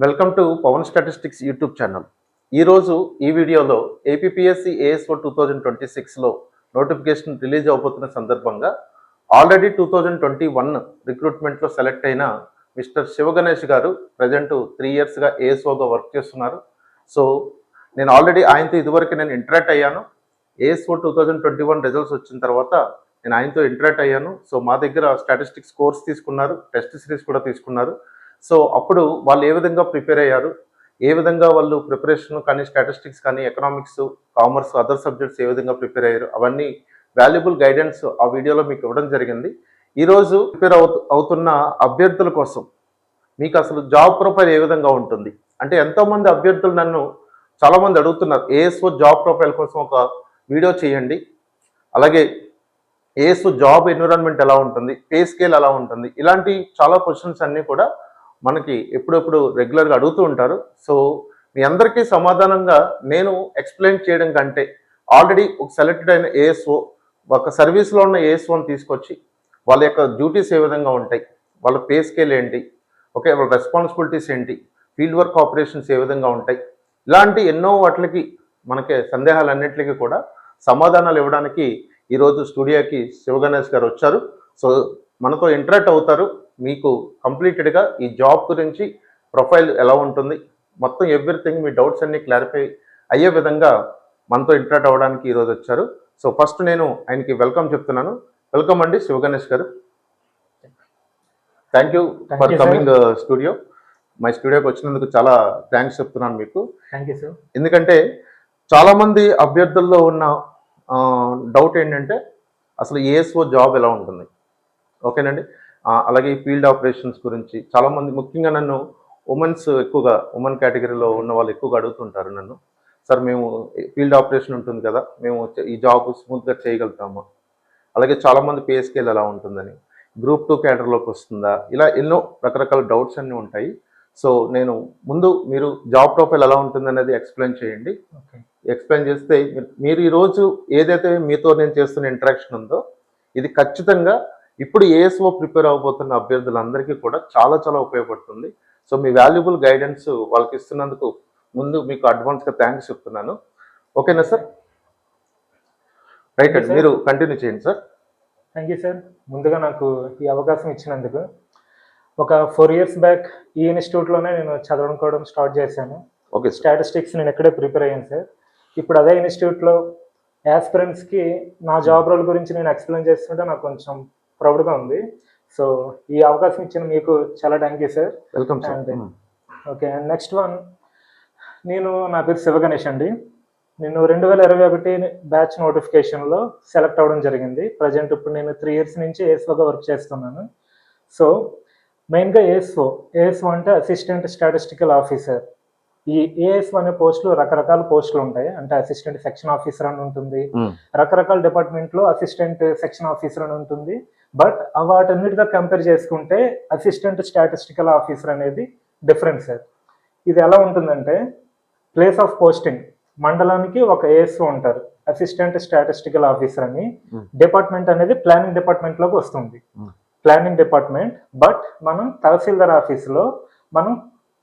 Welcome to Pavan statistics YouTube channel. ఈరోజు ఈ వీడియోలో ఏపీపీఎస్సీ ఏఎస్ఓ 2026లో నోటిఫికేషన్ రిలీజ్ అవబోతున్న సందర్భంగా ఆల్రెడీ 2021 రిక్రూట్మెంట్లో సెలెక్ట్ అయిన మిస్టర్ శివగణేష్ గారు ప్రజెంట్ 3 ఇయర్స్గా ఏఎస్ఓగా వర్క్ చేస్తున్నారు. సో నేను ఆల్రెడీ ఆయనతో ఇదివరకు ఇంటరాక్ట్ అయ్యాను. ఏఎస్ఓ 2021 రిజల్ట్స్ వచ్చిన తర్వాత నేను ఆయనతో ఇంటరాక్ట్ అయ్యాను. సో మా దగ్గర స్టాటిస్టిక్స్ కోర్స్ తీసుకున్నారు, టెస్ట్ సిరీస్ కూడా తీసుకున్నారు. సో అప్పుడు వాళ్ళు ఏ విధంగా ప్రిపేర్ అయ్యారు, ఏ విధంగా వాళ్ళు ప్రిపరేషన్ కానీ స్టాటిస్టిక్స్ కానీ ఎకనామిక్స్, కామర్స్, అదర్ సబ్జెక్ట్స్ ఏ విధంగా ప్రిపేర్ అయ్యారు, అవన్నీ వాల్యుబుల్ గైడెన్స్ ఆ వీడియోలో మీకు ఇవ్వడం జరిగింది. ఈరోజు ప్రిపేర్ అవుతున్న అభ్యర్థుల కోసం మీకు అసలు జాబ్ ప్రొఫైల్ ఏ విధంగా ఉంటుంది అంటే, ఎంతోమంది అభ్యర్థులు నన్ను చాలామంది అడుగుతున్నారు, ఏఎస్ఓ జాబ్ ప్రొఫైల్ కోసం ఒక వీడియో చేయండి, అలాగే ఏఎస్ఓ జాబ్ ఎన్విరాన్మెంట్ ఎలా ఉంటుంది, పే స్కేల్ ఎలా ఉంటుంది, ఇలాంటి చాలా క్వశ్చన్స్ అన్నీ కూడా మనకి ఎప్పుడెప్పుడు రెగ్యులర్గా అడుగుతూ ఉంటారు. సో మీ అందరికీ సమాధానంగా నేను ఎక్స్ప్లెయిన్ చేయడం కంటే ఆల్రెడీ ఒక సెలెక్టెడ్ అయిన ఏఎస్ఓ, ఒక సర్వీస్లో ఉన్న ఏఎస్ఓని తీసుకొచ్చి వాళ్ళ యొక్క డ్యూటీస్ ఏ విధంగా ఉంటాయి, వాళ్ళ పే స్కేల్ ఏంటి, ఓకే, వాళ్ళ రెస్పాన్సిబిలిటీస్ ఏంటి, ఫీల్డ్ వర్క్ ఆపరేషన్స్ ఏ విధంగా ఉంటాయి, ఇలాంటి ఎన్నో వాటికి మనకి సందేహాలన్నింటికి కూడా సమాధానాలు ఇవ్వడానికి ఈరోజు స్టూడియోకి శివగణేష్ గారు వచ్చారు. సో మనతో ఇంటరాక్ట్ అవుతారు. మీకు కంప్లీటెడ్గా ఈ జాబ్ గురించి ప్రొఫైల్ ఎలా ఉంటుంది, మొత్తం ఎవ్రీథింగ్, మీ డౌట్స్ అన్నీ క్లారిఫై అయ్యే విధంగా మనతో ఇంటరాక్ట్ అవ్వడానికి ఈరోజు వచ్చారు. సో ఫస్ట్ నేను ఆయనకి వెల్కమ్ చెప్తున్నాను. వెల్కమ్ అండి శివగణేష్ గారు. Thank you for coming studio. My స్టూడియోకి వచ్చినందుకు చాలా థ్యాంక్స్ చెప్తున్నాను మీకు. Thank you sir. ఎందుకంటే చాలామంది అభ్యర్థుల్లో ఉన్న డౌట్ ఏంటంటే అసలు ఏఎస్ఓ జాబ్ ఎలా ఉంటుంది, ఓకేనండి. అలాగే ఈ ఫీల్డ్ ఆపరేషన్స్ గురించి చాలామంది, ముఖ్యంగా నన్ను ఎక్కువగా ఉమెన్ కేటగిరీలో ఉన్న వాళ్ళు ఎక్కువగా అడుగుతుంటారు నన్ను, సార్ మేము ఫీల్డ్ ఆపరేషన్ ఉంటుంది కదా, మేము ఈ జాబ్ స్మూత్గా చేయగలుగుతాము, అలాగే చాలామంది పే స్కేల్ ఎలా ఉంటుందని, గ్రూప్ 2 క్యాడర్లోకి వస్తుందా, ఇలా ఎన్నో రకరకాల డౌట్స్ అన్నీ ఉంటాయి. సో నేను ముందు మీరు జాబ్ ప్రొఫైల్ ఎలా ఉంటుంది అనేది ఎక్స్ప్లెయిన్ చేయండి. ఎక్స్ప్లెయిన్ చేస్తే మీరు ఈరోజు ఏదైతే మీతో నేను చేస్తున్న ఇంటరాక్షన్ ఉందో ఇది ఖచ్చితంగా ఇప్పుడు ఏఎస్ఓ ప్రిపేర్ అవబోతున్న అభ్యర్థులందరికీ కూడా చాలా చాలా ఉపయోగపడుతుంది. సో మీ వాల్యుబుల్ గైడెన్స్ వాళ్ళకి ఇస్తున్నందుకు ముందు మీకు అడ్వాన్స్గా థ్యాంక్స్ చెప్తున్నాను. ఓకేనా సార్? రైట్ అండి, మీరు కంటిన్యూ చేయండి సార్. Thank you sir. ముందుగా నాకు ఈ అవకాశం ఇచ్చినందుకు. ఒక 4 ఇయర్స్ బ్యాక్ ఈ ఇన్స్టిట్యూట్లోనే నేను చదవడం స్టార్ట్ చేశాను. ఓకే, స్టాటిస్టిక్స్ నేను ఎక్కడే ప్రిపేర్ అయ్యాను సార్. ఇప్పుడు అదే ఇన్స్టిట్యూట్లో యాస్పిరెంట్స్కి నా జాబ్ రోల్ గురించి నేను ఎక్స్ప్లెయిన్ చేస్తుంటే నాకు కొంచెం ప్రౌడ్గా ఉంది. సో ఈ అవకాశం ఇచ్చిన మీకు చాలా thank you sir. Welcome sir. Okay, and next one, నా పేరు శివగణేష్ అండి. నేను 2021 బ్యాచ్ నోటిఫికేషన్లో సెలెక్ట్ అవ్వడం జరిగింది. ప్రజెంట్ ఇప్పుడు నేను 3 ఇయర్స్ నుంచి ఏఎస్ఓగా వర్క్ చేస్తున్నాను. సో మెయిన్గా ఏఎస్ఓ అంటే అసిస్టెంట్ స్టాటిస్టికల్ ఆఫీసర్. ఈ ఏఎస్ఓ అనే పోస్టులు రకరకాల పోస్టులు ఉంటాయి. అంటే అసిస్టెంట్ సెక్షన్ ఆఫీసర్ అని ఉంటుంది, రకరకాల డిపార్ట్మెంట్లో అసిస్టెంట్ సెక్షన్ ఆఫీసర్ అని ఉంటుంది. బట్ వాటన్నిటితో కంపేర్ చేసుకుంటే అసిస్టెంట్ స్టాటిస్టికల్ ఆఫీసర్ అనేది డిఫరెంట్ సార్. ఇది ఎలా ఉంటుందంటే, ప్లేస్ ఆఫ్ పోస్టింగ్ మండలానికి ఒక ఏఎస్ఓ ఉంటారు, అసిస్టెంట్ స్టాటిస్టికల్ ఆఫీసర్ అని. డిపార్ట్మెంట్ అనేది ప్లానింగ్ డిపార్ట్మెంట్లోకి వస్తుంది, ప్లానింగ్ డిపార్ట్మెంట్. బట్ మనం తహసీల్దార్ ఆఫీసులో మనం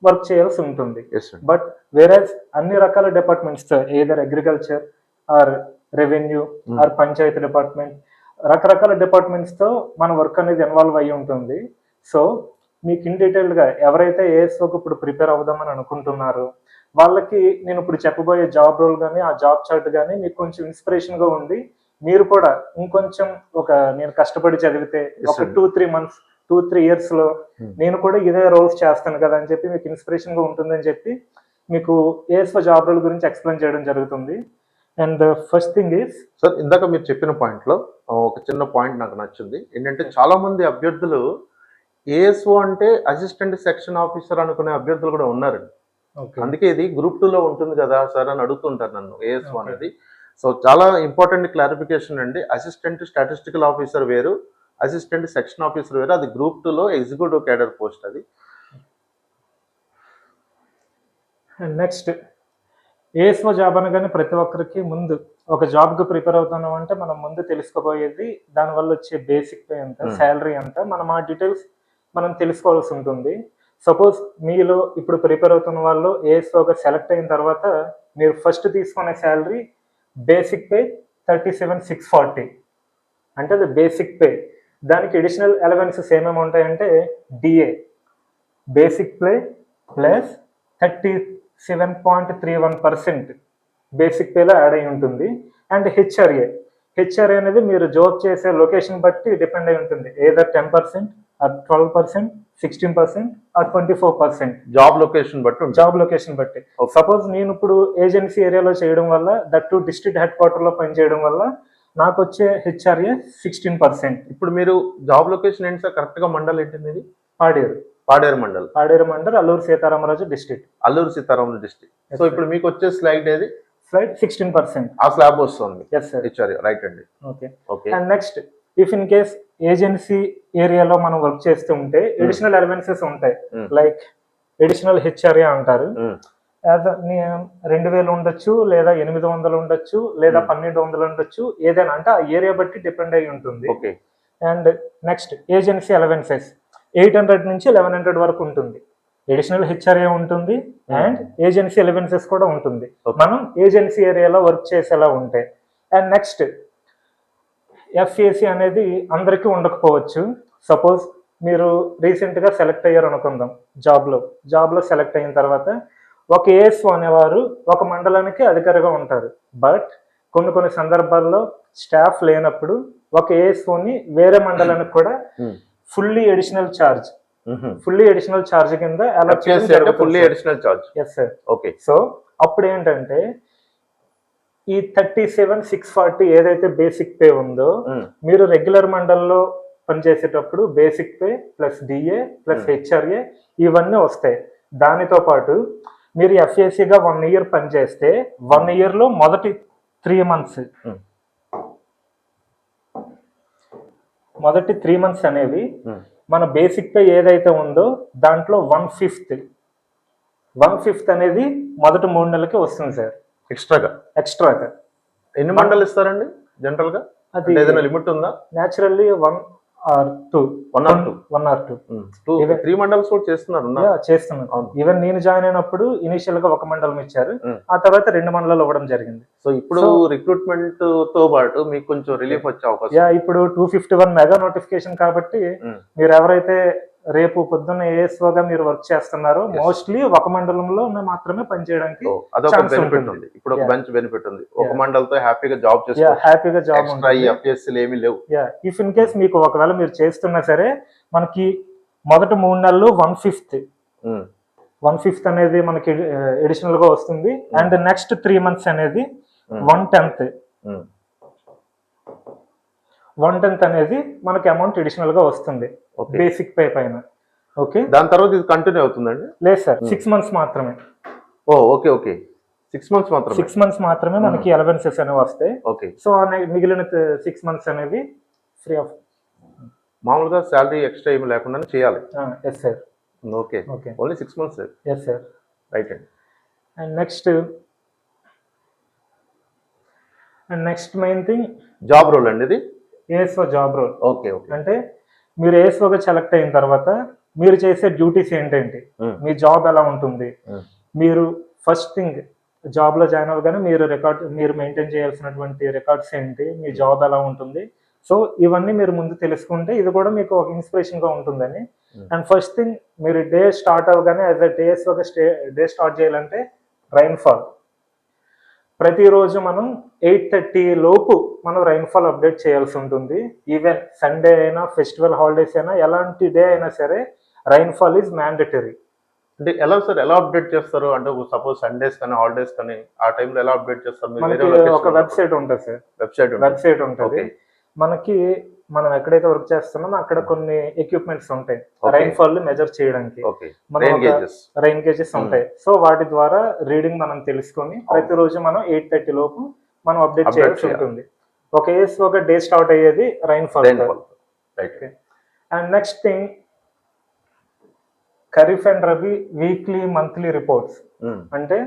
వర్క్ చేయాల్సి ఉంటుంది. బట్ వేరే అన్ని రకాల డిపార్ట్మెంట్స్తో, either agriculture or revenue or panchayati department, రకరకాల డిపార్ట్మెంట్స్తో మన వర్క్ అనేది ఇన్వాల్వ్ అయ్యి ఉంటుంది. సో మీకు ఇన్ డీటెయిల్గా ఎవరైతే ఏఎస్ఓకి ఇప్పుడు ప్రిపేర్ అవుదామని అనుకుంటున్నారో వాళ్ళకి నేను ఇప్పుడు చెప్పబోయే జాబ్ రోల్ కానీ ఆ జాబ్ చార్ట్ కానీ మీకు కొంచెం ఇన్స్పిరేషన్గా ఉండి, మీరు కూడా ఇంకొంచెం నేను కష్టపడి చదివితే ఒక 2-3 మంత్స్ 2-3 ఇయర్స్లో నేను కూడా ఇదే రోల్స్ చేస్తాను కదా అని చెప్పి మీకు ఇన్స్పిరేషన్గా ఉంటుందని చెప్పి మీకు ఏఎస్ఓ జాబ్ రోల్ గురించి ఎక్స్ప్లెయిన్ చేయడం జరుగుతుంది. And first thing is sir, ఇందాక మీరు చెప్పిన పాయింట్లో ఒక చిన్న పాయింట్ నాకు నచ్చింది. ఏంటంటే చాలా మంది అభ్యర్థులు ఏఎస్ఓ అంటే అసిస్టెంట్ సెక్షన్ ఆఫీసర్ అనుకునే అభ్యర్థులు కూడా ఉన్నారండి. అందుకే ఇది గ్రూప్ 2లో ఉంటుంది కదా సార్ అని అడుగుతుంటారు నన్ను ఏఎస్ఓ అనేది. సో చాలా ఇంపార్టెంట్ క్లారిఫికేషన్ అండి. అసిస్టెంట్ స్టాటిస్టికల్ ఆఫీసర్ వేరు, అసిస్టెంట్ సెక్షన్ ఆఫీసర్ వేరు. అది గ్రూప్ 2లో ఎగ్జిక్యూటివ్ క్యాడర్ పోస్ట్ అది. నెక్స్ట్, ఏఎస్ఓ జాబ్ అనగానే ప్రతి ఒక్కరికి ముందు ఒక జాబ్కి ప్రిపేర్ అవుతున్నాం అంటే మనం ముందు తెలుసుకోబోయేది దానివల్ల వచ్చే బేసిక్ పే ఎంత, శాలరీ ఎంత, మనం ఆ డీటెయిల్స్ మనం తెలుసుకోవాల్సి ఉంటుంది. సపోజ్ మీలో ఇప్పుడు ప్రిపేర్ అవుతున్న వాళ్ళు ఏఎస్ఓగా సెలెక్ట్ అయిన తర్వాత మీరు ఫస్ట్ తీసుకునే శాలరీ బేసిక్ పే 37,640, అంటే అది బేసిక్ పే. దానికి అడిషనల్ అలవెన్సెస్ ఏమేమి ఉంటాయంటే DA, basic pay plus 37.31% basic పేలో యాడ్ అయి ఉంటుంది. అండ్ హెచ్ఆర్ఏ అనేది మీరు జాబ్ చేసే లొకేషన్ బట్టి డిపెండ్ అయి ఉంటుంది. Either 10% or 12%, 16% or 24%. Job location బట్టి ఉంటుంది. జాబ్ లొకేషన్ బట్టి. సపోజ్ నేను ఇప్పుడు ఏజెన్సీ ఏరియాలో చేయడం వల్ల, దట్ డిస్ట్రిక్ట్ హెడ్ క్వార్టర్లో పనిచేయడం వల్ల నాకు వచ్చే హెచ్ఆర్ఏ 16%. ఇప్పుడు మీరు జాబ్ లొకేషన్ ఏంటి సార్? కరెక్ట్ గా మండల్ ఏంటి మీది? Paderu mandal, Alluri Sitaramaraju district. Alluri Sitaramaraju district. So ఇప్పుడు మీకు వచ్చే స్లైడ్ ఏది? స్లైడ్ 16%. ఆ స్లాబ్ వస్తుంది. Yes sir. హెచ్ఆర్ఏ రైట్ అండి. Okay. Okay. And next, if in case agency ఏరియాలో మనం వర్క్ చేస్తూ ఉంటే అడిషనల్ అలవెన్సెస్ ఉంటాయి. లైక్ అడిషనల్ హెచ్ఆర్ఏ అంటారు. 2,000 ఉండొచ్చు, లేదా 800 ఉండొచ్చు, లేదా 1,200 ఉండొచ్చు, ఏదైనా. అంటే ఆ ఏరియా బట్టి డిపెండ్ అయి ఉంటుంది. Okay. And next agency allowances 800 నుంచి 1,100 వరకు ఉంటుంది. అడిషనల్ హెచ్ఆర్ఏ ఉంటుంది అండ్ ఏజెన్సీ అలవెన్సెస్ కూడా ఉంటుంది. మనం ఏజెన్సీ ఏరియాలో వర్క్ చేసేలా ఉంటాయి. అండ్ నెక్స్ట్ ఎఫ్ఏసి అనేది అందరికీ ఉండకపోవచ్చు. సపోజ్ మీరు రీసెంట్గా సెలెక్ట్ అయ్యారు అనుకుందాం, జాబ్లో సెలెక్ట్ అయిన తర్వాత ఒక ఏఎస్ఓ అనేవారు ఒక మండలానికి అధికారిగా ఉంటారు. బట్ కొన్ని సందర్భాల్లో స్టాఫ్ లేనప్పుడు ఒక ఏఎస్ఓని వేరే మండలానికి కూడా ఫుల్లీ అడిషనల్ ఛార్జ్ కింద అలాట్ చేయడం. Yes sir. ఓకే. సో అప్పుడు ఏంటంటే ఈ 37,640 ఏదైతే బేసిక్ పే ఉందో, మీరు రెగ్యులర్ మండల్లో పనిచేసేటప్పుడు basic pay plus DA plus HRA ఇవన్నీ వస్తాయి. దానితో పాటు మీరు ఎఫ్ఏసీగా 1 year పనిచేస్తే 1 yearలో మొదటి 3 months అనేవి మన బేసిక్ పే ఏదైతే ఉందో దాంట్లో 1/5 అనేది మొదటి 3 నెలలకి వస్తుంది సార్. ఎక్స్ట్రాగా. ఎన్ని మండలు ఇస్తారండి జనరల్ గా? అది ఏదైనా లిమిట్ ఉందా? Naturally 1 or 2. 3 మండల్స్ కూడా చేస్తున్నారు. ఈవెన్ నేను జాయిన్ అయినప్పుడు ఇనిషియల్ గా 1 మండలం ఇచ్చారు, ఆ తర్వాత 2 మండలాలు ఇవ్వడం జరిగింది. సో ఇప్పుడు రిక్రూట్మెంట్ తో పాటు మీకు కొంచెం రిలీఫ్ వచ్చే అవకాశం. ఇప్పుడు 251 మెగా నోటిఫికేషన్ కాబట్టి మీరు ఎవరైతే రేపు పొద్దున్న ఏఎస్ఓగా మీరు వర్క్ చేస్తున్నారో మోస్ట్లీ ఒక మండలంలో మాత్రమే పనిచేయడానికి బెనిఫిట్ ఉంది. ఇప్పుడు ఒక మంచి బెనిఫిట్ ఉంది. ఒక మండలంతో హ్యాపీగా జాబ్ ఏమీ లేవు. ఇఫ్ ఇన్ కేస్ మీకు ఒకవేళ మీరు చేస్తున్నా సరే మనకి మొదటి 3 నెలలు 1/5 అనేది మనకి అడిషనల్ గా వస్తుంది. అండ్ నెక్స్ట్ 3 months అనేది 1/10 అనేది మనకి అమౌంట్ అడిషనల్ గా వస్తుంది బేసిక్ పే పైన. ఓకే. దాని తర్వాత ఇది కంటిన్యూ అవుతుందండి? లేదు సార్, 6 months మాత్రమే. ఓకే. 6 months మాత్రమే మనకి అలవెన్సెస్ అనేవి వస్తాయి. ఓకే. సో మిగిలిన 6 months అనేవి ఫ్రీ ఆఫ్. మామూలుగా శాలరీ ఎక్స్ట్రా ఏమి లేకుండా చేయాలి. Yes sir. Okay, only 6 months. Yes sir. Right అండి. And next main thing job role అండి ఇది. ASO job role. ఓకే. అంటే మీరు ఏఎస్ఓగా సెలెక్ట్ అయిన తర్వాత మీరు చేసే డ్యూటీస్ ఏంటంటే మీ జాబ్ ఎలా ఉంటుంది, మీరు ఫస్ట్ థింగ్ జాబ్లో జాయిన్ అవ్వగానే మీరు మెయింటైన్ చేయాల్సినటువంటి రికార్డ్స్ ఏంటి, మీ జాబ్ ఎలా ఉంటుంది, సో ఇవన్నీ మీరు ముందు తెలుసుకుంటే ఇది కూడా మీకు ఒక ఇన్స్పిరేషన్గా ఉంటుందని. అండ్ ఫస్ట్ థింగ్ మీరు డే స్టార్ట్ అవ్వగానే యాజ్ అ ఏఎస్ఓగా డే స్టార్ట్ చేయాలంటే రైన్ఫాల్. ప్రతిరోజు మనం 8:30 లోపు మనం రైన్ఫాల్ అప్డేట్ చేయాల్సి ఉంటుంది. ఈవెన్ సండే అయినా ఫెస్టివల్ హాలిడేస్ అయినా ఎలాంటి డే అయినా సరే రైన్ఫాల్ ఈజ్ మ్యాండేటరీ. అంటే ఎలా సార్, ఎలా అప్డేట్ చేస్తారు? అంటే సపోజ్ సండేస్ కానీ హాలిడేస్ కానీ ఆ టైంలో ఎలా అప్డేట్ చేస్తారు? మనకి ఒక వెబ్సైట్ ఉంటుంది సార్. వెబ్సైట్ ఉంటుంది. మనకి మనం ఎక్కడైతే వర్క్ చేస్తున్నామో అక్కడ కొన్ని ఎక్విప్మెంట్స్ ఉంటాయి రైన్ఫాల్ మెజర్ చేయడానికి. రైన్ గేజెస్ ఉంటాయి. సో వాటి ద్వారా రీడింగ్ మనం తెలుసుకొని ప్రతిరోజు మనం 8:30 లోపు మనం అప్డేట్ చేయాల్సి ఉంటుంది. ఒక డే స్టార్ట్ అయ్యేది rainfall. And next thing kharif and rabi weekly monthly reports. అంటే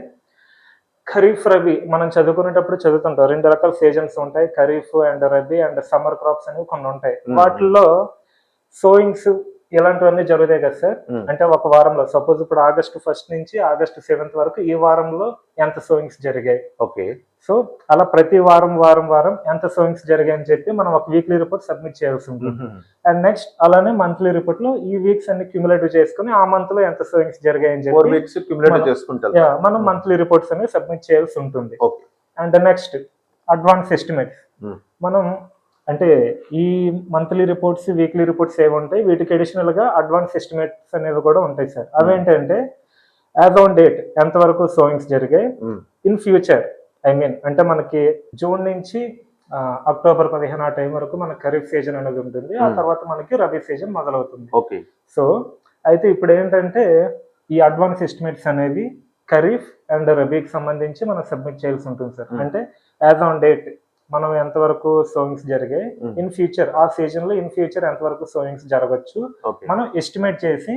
ఖరీఫ్ రబీ మనం చదువుకునేటప్పుడు చదువుతుంటాం, 2 రకాల సీజన్స్ ఉంటాయి, kharif and rabi and summer crops అనేవి కొన్ని ఉంటాయి. వాటిల్లో సోయింగ్స్ ఇలాంటివన్నీ జరుగుతాయి కదా సార్. Hmm. అంటే ఒక వారంలో సపోజ్ ఇప్పుడు ఆగస్టు 1 నుంచి ఆగస్టు 7 వరకు ఈ వారంలో ఎంత సోయింగ్స్ జరిగాయి. ఓకే. సో అలా ప్రతి వారం ఎంత సోయింగ్స్ జరిగాయి అని చెప్పి మనం ఒక వీక్లీ రిపోర్ట్ సబ్మిట్ చేయాల్సి ఉంటుంది. అండ్ నెక్స్ట్ అలానే మంత్లీ రిపోర్ట్ లో ఈ వీక్స్ అన్ని క్యూములేటివ్ చేసుకుని ఆ మంత్ లో ఎంత సోయింగ్స్ జరిగాయి అని 4 చెప్పి వీక్స్ క్యుములేటివ్ చేసుకుంటారు. మనం మంత్లీ రిపోర్ట్స్ అనేవి సబ్మిట్ చేయాల్సి ఉంటుంది. Okay. And next advance estimates. Hmm. మనం అంటే ఈ మంత్లీ రిపోర్ట్స్ వీక్లీ రిపోర్ట్స్ ఏవి ఉంటాయి, వీటికి అడిషనల్ గా అడ్వాన్స్ ఎస్టిమేట్స్ అనేవి కూడా ఉంటాయి సార్. అవేంటంటే యాజ్ ఆన్ డేట్ ఎంతవరకు సోయింగ్స్ జరిగాయి, Hmm. ఇన్ ఫ్యూచర్ అంటే మనకి జూన్ నుంచి అక్టోబర్ 15 ఆ టైం వరకు మన ఖరీఫ్ సీజన్ అనేది ఉంటుంది. ఆ తర్వాత మనకి రబీ సీజన్ మొదలవుతుంది. ఓకే. సో అయితే ఇప్పుడు ఏంటంటే ఈ అడ్వాన్స్ ఎస్టిమేట్స్ అనేవి ఖరీఫ్ అండ్ రబీకి సంబంధించి మనం సబ్మిట్ చేయాల్సి ఉంటుంది సార్. అంటే యాజ్ ఆన్ డేట్ మనం ఎంతవరకు సోయింగ్స్ జరిగాయి, ఇన్ ఫ్యూచర్ ఆ సీజన్ లో ఇన్ ఫ్యూచర్ ఎంతవరకు సోయింగ్స్ జరగచ్చు ఓకే. మనం ఎస్టిమేట్ చేసి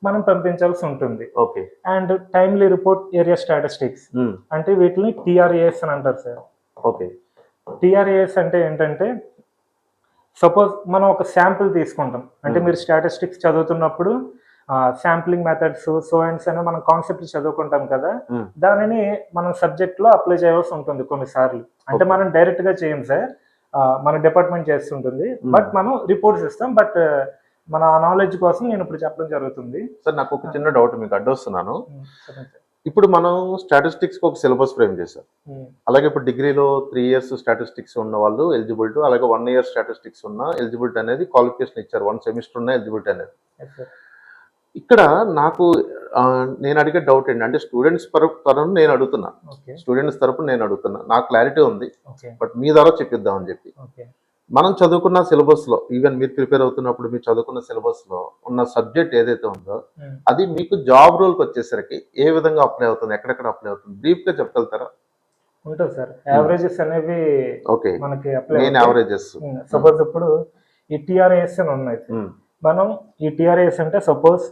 మనం పంపించాల్సి ఉంటుంది. Okay. And timely report area statistics Hmm. అంటే వీటిని టిఆర్ఏఎస్ అని అంటారు సార్. ఓకే. టిఆర్ఏఎస్ అంటే ఏంటంటే సపోజ్ మనం ఒక శాంపిల్ తీసుకుంటాం. అంటే మీరు స్టాటిస్టిక్స్ చదువుతున్నప్పుడు శాంప్లింగ్ మెథడ్స్ సోయన్స్ అనే మనం కాన్సెప్ట్ చదువుకుంటాం కదా, Hmm. దానిని మనం సబ్జెక్ట్ లో అప్లై చేయాల్సి ఉంటుంది కొన్నిసార్లు. అంటే Okay. మనం డైరెక్ట్ గా చేయం సార్, మన డిపార్ట్మెంట్ చేస్తుంటుంది. బట్ మనం రిపోర్ట్స్ ఇస్తాం. బట్ మన నాలెడ్జ్ కోసం నేను ఇప్పుడు చెప్పడం జరుగుతుంది. సార్ నాకు ఒక చిన్న డౌట్, మీకు అడ్డొస్తున్నాను. చెప్పండి సార్. ఇప్పుడు మనం స్టాటిస్టిక్స్ ఒక సిలబస్ ఫ్రేమ్ చేశాం. Hmm. అలాగే ఇప్పుడు డిగ్రీలో 3 years స్టాటిస్టిక్స్ ఉన్న వాళ్ళు ఎలిజిబుల్ టు, అలాగే 1 year స్టాటిస్టిక్స్ ఉన్న ఎలిజిబిలిటీ అనేది క్వాలిఫికేషన్ ఇచ్చారు. 1 semester ఉన్న ఎలిజిబిలిటీ అనేది. Yes, sir. ఇక్కడ నాకు నేను అడిగే డౌట్ ఏంటంటే స్టూడెంట్స్ తరఫున నేను అడుగుతున్నా, Okay. స్టూడెంట్స్ తరఫున నేను అడుగుతున్నా, నాకు క్లారిటీ ఉంది, Okay. బట్ మీ ద్వారా చెప్పిద్దామని చెప్పి. Okay. మనం చదువుకున్న సిలబస్లో, ఈవెన్ మీరు ప్రిపేర్ అవుతున్నప్పుడు మీరు చదువుకున్న సిలబస్లో ఉన్న సబ్జెక్ట్ ఏదైతే ఉందో Hmm. అది మీకు జాబ్ రోల్కి వచ్చేసరికి ఏ విధంగా అప్లై అవుతుంది, ఎక్కడెక్కడ అప్లై అవుతుంది, బ్రీఫ్గా చెప్పగలుగుతారా? ఉంటుంది సార్. యావరేజెస్ అనేవి ఓకే. మనకి అప్లై మెయిన్ యావరేజెస్. సపోజ్ ఇప్పుడు ఈ టిఆర్ఏఎస్ అని ఉన్నాయి. మనం ఈ టిఆర్ఏఎస్ అంటే సపోజ్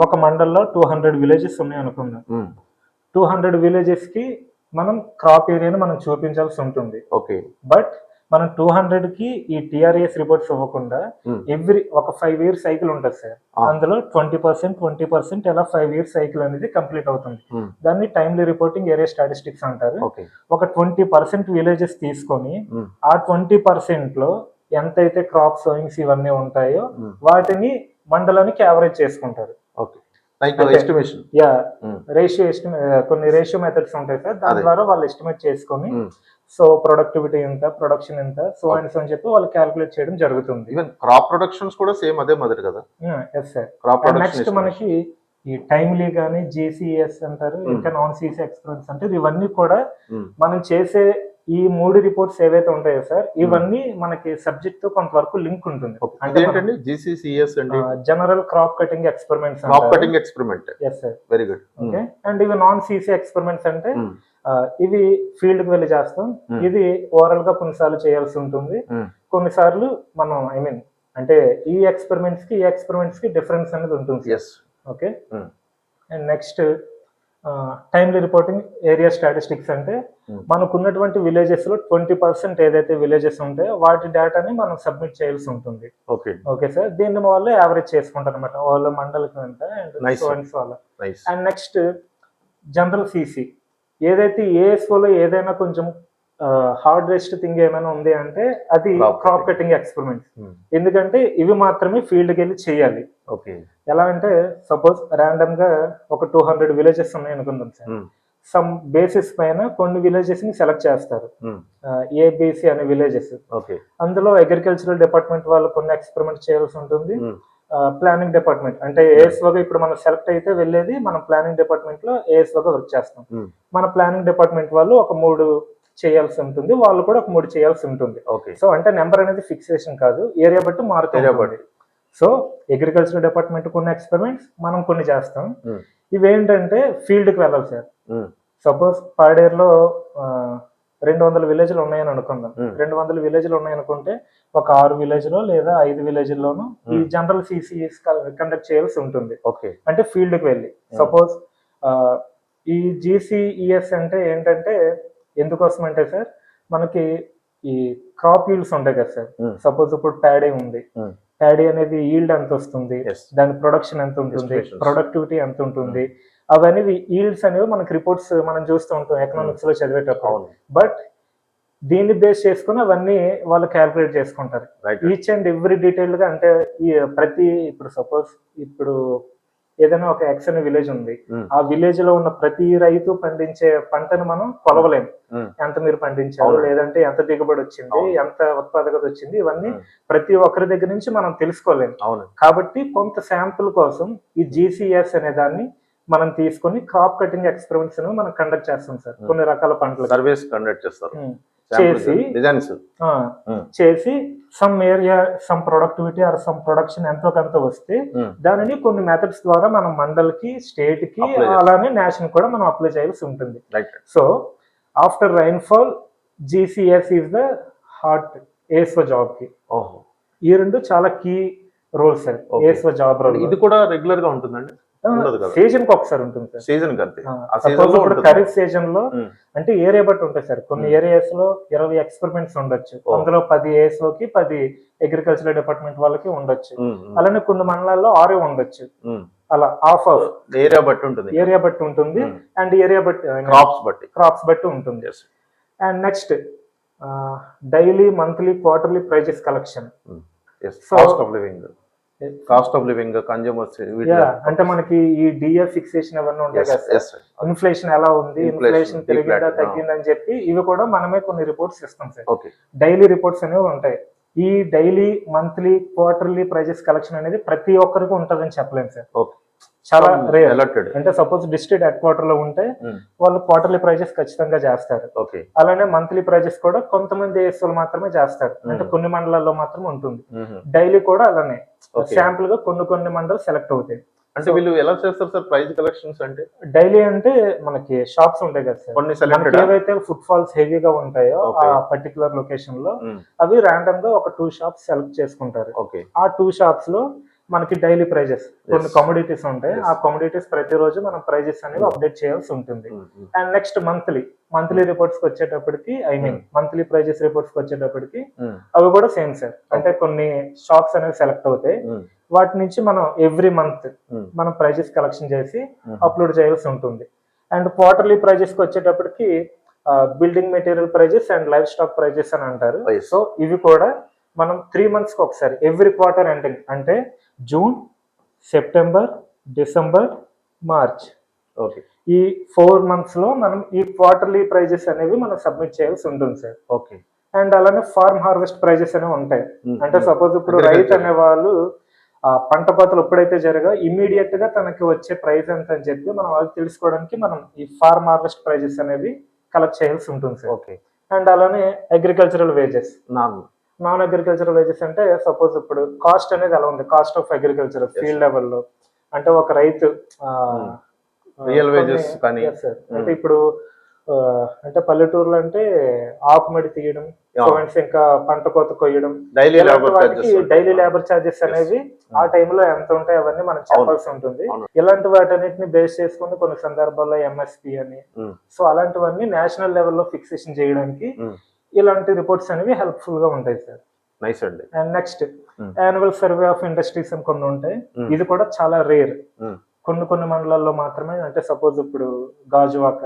ఒక మండల్లో 200 విలేజెస్ ఉన్నాయి అనుకుందాం. 200 విలేజెస్ కి మనం క్రాప్ ఏరియాని మనం చూపించాల్సి ఉంటుంది. ఓకే. బట్ మనం 200 కి ఈ టిఆర్ఏఎస్ రిపోర్ట్స్ ఇవ్వకుండా ఎవ్రీ ఒక 5 year సైకిల్ ఉంటుంది సార్. అందులో 20% ఎలా 5 year సైకిల్ అనేది కంప్లీట్ అవుతుంది. దాన్ని టైమ్లీ రిపోర్టింగ్ ఏరియా స్టాటిస్టిక్స్ అంటారు. ఓకే. ఒక 20% విలేజెస్ తీసుకొని ఆ 20% లో ఎంతైతే క్రాప్ సోయింగ్స్ ఇవన్నీ ఉంటాయో వాటిని మండలానికి యావరేజ్ చేసుకుంటారు. Okay. Like estimation. Yeah, ratio కొన్ని రేషియో మెథడ్స్ ఉంటాయి సార్. దాని ద్వారా వాళ్ళు ఎస్టిమేట్ చేసుకొని సో ప్రొడక్టివిటీ ఎంత, ప్రొడక్షన్ ఎంత, సో అండ్ సో అని చెప్పి వాళ్ళు క్యాలిక్యులేట్ చేయడం జరుగుతుంది. ఈవెన్ క్రాప్ ప్రొడక్షన్స్ కూడా సేమ్ అదే మాదిరి కదా. Yes sir. Crop next production మనకి ఈ టైమ్లీ కానీ జీసీఎస్ అంటారు, ఇంకా నాన్ సీసీ ఎక్స్పెరిమెంట్స్ అంటారు. ఇవన్నీ కూడా మనం చేసే ఈ 3 రిపోర్ట్స్ ఏవైతే ఉంటాయో సార్, ఇవన్నీ మనకి సబ్జెక్ట్ తో కొంతవరకు లింక్ ఉంటుంది. అంటే ఏంటండి జీసీసీఎస్ అంటే? General crop cutting experiments. Crop cutting experiment. Yes sir. Very good. Okay. And ఇవి నాన్ సీసీ ఎక్స్పెరిమెంట్స్ అంటే ఇవి ఫీల్డ్ కి వెళ్ళి చేస్తాం. ఇది ఓవరాల్ గా కొన్నిసార్లు చేయాల్సి ఉంటుంది, కొన్నిసార్లు మనం అంటే ఈ ఎక్స్పెరిమెంట్స్ కి డిఫరెన్స్ అనేది ఉంటుంది. Okay. And next timely reporting area statistics అంటే మనకున్నటువంటి విలేజెస్ లో 20% ఏదైతే విలేజెస్ ఉంటాయో వాటి డేటాని మనం సబ్మిట్ చేయాల్సి ఉంటుంది. ఓకే. Okay sir. దీన్ని వాళ్ళు యావరేజ్ చేసుకుంటారు అనమాట, వాళ్ళ మండలికి ఎంత అండ్ నెక్స్ట్ జనరల్ సీసీ ఏదైతే ఏఎస్ఓలో ఏదైనా కొంచెం హార్డ్ రెస్ట్ థింగ్ ఏమైనా ఉంది అంటే అది క్రాప్ కటింగ్ ఎక్స్పెరిమెంట్. ఎందుకంటే ఇవి మాత్రమే ఫీల్డ్కి వెళ్ళి చేయాలి. ఓకే. ఎలా అంటే సపోజ్ ర్యాండమ్ గా ఒక 200 విలేజెస్ ఉన్నాయి అనుకుందాం సార్. సమ్ బేసిస్ పైన కొన్ని విలేజెస్ ని సెలెక్ట్ చేస్తారు, ఏబిసి అనే విలేజెస్. అందులో అగ్రికల్చరల్ డిపార్ట్మెంట్ వాళ్ళు కొన్ని ఎక్స్పెరిమెంట్ చేయాల్సి ఉంటుంది. ప్లానింగ్ డిపార్ట్మెంట్ అంటే ఏఎస్ఓగా ఇప్పుడు మనం సెలెక్ట్ అయితే వెళ్ళేది మనం ప్లానింగ్ డిపార్ట్మెంట్ లో ఏఎస్ఓగా వర్క్ చేస్తాం. మన ప్లానింగ్ డిపార్ట్మెంట్ వాళ్ళు ఒక 3 చేయాల్సి ఉంటుంది, వాళ్ళు కూడా ఒక 3 చేయాల్సి ఉంటుంది. సో అంటే నెంబర్ అనేది ఫిక్సేషన్ కాదు, ఏరియా బట్టి మారుతుంది. సో అగ్రికల్చర్ డిపార్ట్మెంట్ కొన్ని ఎక్స్పెరిమెంట్స్ మనం కొన్ని చేస్తాం. ఇవేంటంటే ఫీల్డ్ కి వెళ్ళాలి సార్. సపోజ్ పాడేరులో 200 విలేజ్లు ఉన్నాయని అనుకుందాం. 200 విలేజ్లు ఉన్నాయనుకుంటే ఒక 6 విలేజ్ లో లేదా 5 విలేజ్లోనూ ఈ జనరల్ సిసిఎస్ కండక్ట్ చేయాల్సి ఉంటుంది. అంటే ఫీల్డ్ కి వెళ్ళి సపోజ్ ఈ జీసీఈఎస్ అంటే ఏంటంటే ఎందుకోసం అంటే సార్ మనకి ఈ క్రాప్ ఈల్డ్స్ ఉంటాయి కదా సార్. సపోజ్ ఇప్పుడు ప్యాడీ ఉంది, ప్యాడీ అనేది ఈల్డ్ ఎంత వస్తుంది, Yes. దాని ప్రొడక్షన్ ఎంత ఉంటుంది, Estimations. ప్రొడక్టివిటీ ఎంత ఉంటుంది, అవన్నీ ఈల్డ్స్ అనేవి మనకి రిపోర్ట్స్ మనం చూస్తూ ఉంటాం ఎకనామిక్స్ లో చదివేటప్పుడు. అవును. బట్ దీన్ని బేస్ చేసుకుని అవన్నీ వాళ్ళు క్యాల్కులేట్ చేసుకుంటారు right. Each and every detailed గా. అంటే ఈ ప్రతి ఇప్పుడు సపోజ్ ఇప్పుడు ఏదైనా ఒక ఎక్స్ అనే విలేజ్ ఉంది, ఆ విలేజ్ లో ఉన్న ప్రతి రైతు పండించే పంటను మనం కొలవలేము. ఎంత మీరు పండించారు, అవును. లేదంటే ఎంత దిగుబడి వచ్చింది, అవును. ఎంత ఉత్పాదకత వచ్చింది, ఇవన్నీ ప్రతి ఒక్కరి దగ్గర నుంచి మనం తెలుసుకోలేము. అవును. కాబట్టి కొంత శాంపుల్ కోసం ఈ జీసీఎస్ అనే దాన్ని మనం తీసుకొని క్రాప్ కటింగ్ ఎక్స్పెరిమెంట్స్ మనం కండక్ట్ చేస్తాం సార్. కొన్ని రకాల పంటలు సర్వేస్ కండక్ట్ చేస్తారు. చేసి డిజైన్స్ చేసి some area some productivity or some production ఎంతో కొంత వస్తే దానిని కొన్ని మెథడ్స్ ద్వారా మనం మండల్కి, స్టేట్ కి, Apply చేస్తాం. అలానే నేషనల్ కూడా మనం అప్లై చేయాల్సి ఉంటుంది. Right. So after rainfall GCS is the heart ASO job కి. ఓహో. ఈ రెండు చాలా key roles sir Okay. ASO job role. ఇది కూడా రెగ్యులర్ గా ఉంటుందండి? ఉండదు కదా. సీజన్ కి ఒకసారి ఉంటుంది సార్. సీజన్ కంటే ఆ సపోజ్ సీజన్ లో ఇప్పుడు ఉంటుంది. ఖరీఫ్ సీజన్ లో అంటే ఏరియా బట్టి ఉంటాయి సార్. కొన్ని ఏరియాస్ లో 20 ఎక్స్పెరిమెంట్స్ ఉండొచ్చు, అందులో 10 ఏఎస్ఓకి 10 అగ్రికల్చర్ డిపార్ట్మెంట్ వాళ్ళకి ఉండొచ్చు. అలానే కొన్ని మండలాల్లో 6 ఉండొచ్చు. అలా ఆఫ్ ఏరియా బట్టి ఉంటుంది. ఏరియా బట్టి ఉంటుంది అండ్ ఏరియా బట్టి క్రాప్స్ బట్టి ఉంటుంది. And next daily, monthly, quarterly prices collection. Cost of living, consumers, అంటే మనకి ఈ డిఎఫ్ ఫిక్సేషన్ అవన్నీ ఉంటాయి కదా, ఇన్ఫ్లేషన్ ఎలా ఉంది, ఇన్ఫ్లేషన్ పెరిగిందా తగ్గిందని చెప్పి ఇవి కూడా మనమే కొన్ని రిపోర్ట్స్ ఇస్తాం సార్. డైలీ రిపోర్ట్స్ అనేవి ఉంటాయి. ఈ daily, monthly, quarterly prices collection అనేది ప్రతి ఒక్కరికి ఉంటుందని చెప్పలేము సార్. చాలా రేర్. అంటే సపోజ్ డిస్ట్రిక్ట్ హెడ్ క్వార్టర్ లో ఉంటే వాళ్ళు క్వార్టర్లీ ప్రైజెస్ ఖచ్చితంగా చేస్తారు. అలానే మంత్లీ ప్రైజెస్ కూడా కొంతమంది ఏఎస్ఓలు మాత్రమే చేస్తారు, అంటే కొన్ని మండలాల్లో మాత్రమే ఉంటుంది. డైలీ కూడా అలానే శాంపుల్ గా కొన్ని మండలాలు సెలెక్ట్ అవుతాయి. అంటే వీళ్ళు ఎలా చేస్తారు సార్ ప్రైస్ కలెక్షన్స్? అంటే డైలీ అంటే మనకి షాప్స్ ఉంటాయి కదా సార్, కొన్ని మనకి ఏవైతే ఫుడ్ ఫాల్స్ హెవీగా ఉంటాయో ఆ పర్టికులర్ లొకేషన్ లో అవి ర్యాండమ్ గా ఒక 2 షాప్స్ సెలెక్ట్ చేసుకుంటారు. ఆ 2 షాప్స్ లో మనకి డైలీ ప్రైజెస్ కొన్ని కమోడిటీస్ ఉంటాయి, ఆ కమోడిటీస్ ప్రతిరోజు మనం ప్రైజెస్ అనేవి అప్డేట్ చేయాల్సి ఉంటుంది. అండ్ నెక్స్ట్ మంత్లీ రిపోర్ట్స్ కి వచ్చేటప్పటికి మంత్లీ ప్రైజెస్ రిపోర్ట్స్ కి వచ్చేటప్పటికి అవి కూడా సేమ్ సార్. అంటే కొన్ని షాప్స్ అనేవి సెలెక్ట్ అవుతాయి, వాటి నుంచి మనం ఎవ్రీ మంత్ మనం ప్రైజెస్ కలెక్షన్ చేసి అప్లోడ్ చేయాల్సి ఉంటుంది. అండ్ క్వార్టర్లీ ప్రైజెస్ కి వచ్చేటప్పటికి building material prices and life stock prices అని అంటారు. సో ఇవి కూడా మనం 3 months కి ఒకసారి ఎవ్రీ క్వార్టర్ ఎండింగ్, అంటే జూన్, సెప్టెంబర్, డిసెంబర్, మార్చ్, ఈ 4 months లో మనం ఈ క్వార్టర్లీ ప్రైజెస్ అనేవి మనం సబ్మిట్ చేయాల్సి ఉంటుంది సార్. అండ్ అలానే ఫార్మ్ హార్వెస్ట్ ప్రైజెస్ అనేవి ఉంటాయి. అంటే సపోజ్ ఇప్పుడు రైతు అనే వాళ్ళు పంట కోతలు ఎప్పుడైతే జరగా ఇమీడియట్ గా తనకి వచ్చే ప్రైస్ ఎంత అని చెప్పి మనం వాళ్ళు తెలుసుకోవడానికి మనం ఈ ఫార్మ్ హార్వెస్ట్ ప్రైజెస్ అనేవి కలెక్ట్ చేయాల్సి ఉంటుంది సార్. అండ్ అలానే agricultural wages, non agricultural wages అంటే సపోజ్ ఇప్పుడు కాస్ట్ అనేది ఎలా ఉంది, కాస్ట్ ఆఫ్ అగ్రికల్చర్ ఫీల్డ్ లెవెల్లో, అంటే ఒక రైతు రియల్ వేజెస్ కానీ, అంటే ఇప్పుడు అంటే పల్లెటూరులో అంటే ఆకుమడి తీయడం, ఇంకా పంట కోత కొయ్యడం, డైలీ లేబర్ ఛార్జెస్ అనేవి ఆ టైంలో ఎంత ఉంటాయి అవన్నీ మనం చెప్పాల్సి ఉంటుంది. ఇలాంటి వాటన్నిటిని బేస్ చేసుకుని కొన్ని సందర్భాల్లో ఎంఎస్పి అని, సో అలాంటివన్నీ నేషనల్ లెవెల్లో ఫిక్సేషన్ చేయడానికి ఇలాంటి రిపోర్ట్స్ అనేవి హెల్ప్ఫుల్ గా ఉంటాయి సార్. నైస్ అండి. And next annual survey of industries అని కొన్ని ఉంటాయి, ఇది కూడా చాలా రేర్. కొన్ని మండలాల్లో మాత్రమే, అంటే సపోజ్ ఇప్పుడు గాజువాక,